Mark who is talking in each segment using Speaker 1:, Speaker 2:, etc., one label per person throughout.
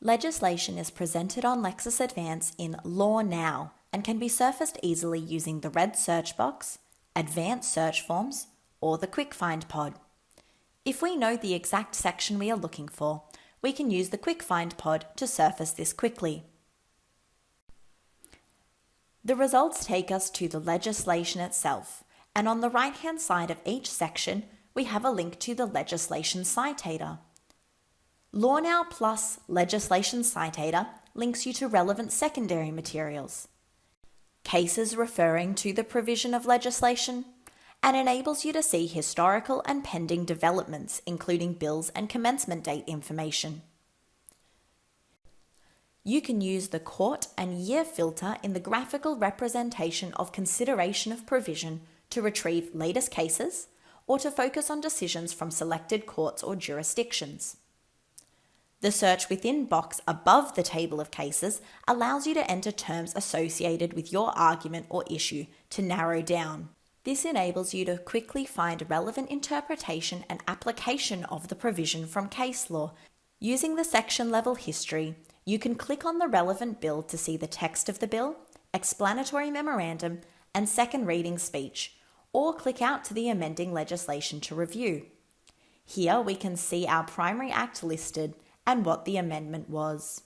Speaker 1: Legislation is presented on Lexis Advance in LawNow and can be surfaced easily using the red search box, advanced search forms, or the quick find pod. If we know the exact section we are looking for, we can use the quick find pod to surface this quickly. The results take us to the legislation itself, and on the right-hand side of each section, we have a link to the legislation citator. LawNow plus Legislation Citator links you to relevant secondary materials, cases referring to the provision of legislation, and enables you to see historical and pending developments, including bills and commencement date information. You can use the court and year filter in the graphical representation of consideration of provision to retrieve latest cases or to focus on decisions from selected courts or jurisdictions. The search within box above the table of cases allows you to enter terms associated with your argument or issue to narrow down. This enables you to quickly find relevant interpretation and application of the provision from case law. Using the section level history, you can click on the relevant bill to see the text of the bill, explanatory memorandum, and second reading speech, or click out to the amending legislation to review. Here we can see our primary act listed and what the amendment was.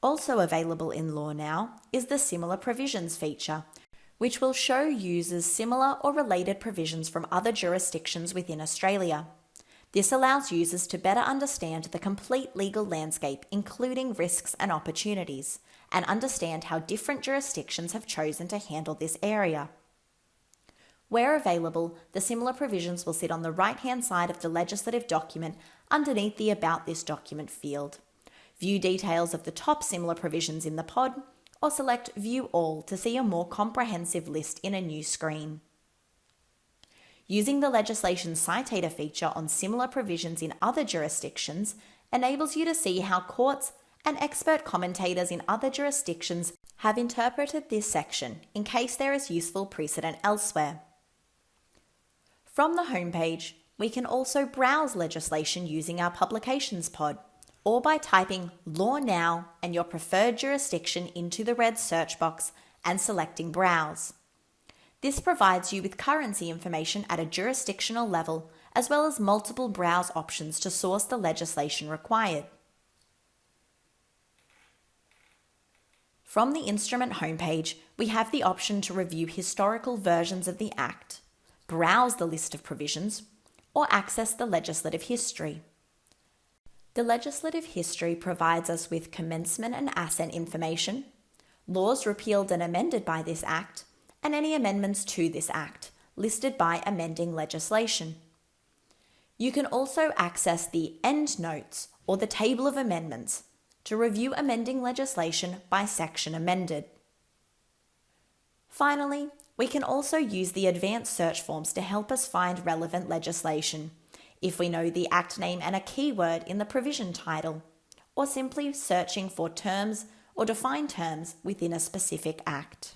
Speaker 1: Also available in LawNow is the Similar Provisions feature, which will show users similar or related provisions from other jurisdictions within Australia. This allows users to better understand the complete legal landscape, including risks and opportunities, and understand how different jurisdictions have chosen to handle this area. Where available, the similar provisions will sit on the right-hand side of the legislative document underneath the About This document field. View details of the top similar provisions in the pod, or select View All to see a more comprehensive list in a new screen. Using the Legislation Citator feature on similar provisions in other jurisdictions enables you to see how courts and expert commentators in other jurisdictions have interpreted this section in case there is useful precedent elsewhere. From the homepage, we can also browse legislation using our Publications pod, or by typing LawNow and your preferred jurisdiction into the red search box and selecting Browse. This provides you with currency information at a jurisdictional level, as well as multiple browse options to source the legislation required. From the instrument homepage, we have the option to review historical versions of the Act, browse the list of provisions, or access the legislative history. The legislative history provides us with commencement and assent information, laws repealed and amended by this Act, and any amendments to this Act, listed by amending legislation. You can also access the Endnotes or the Table of Amendments to review amending legislation by section amended. Finally, we can also use the advanced search forms to help us find relevant legislation, if we know the Act name and a keyword in the provision title, or simply searching for terms or defined terms within a specific Act.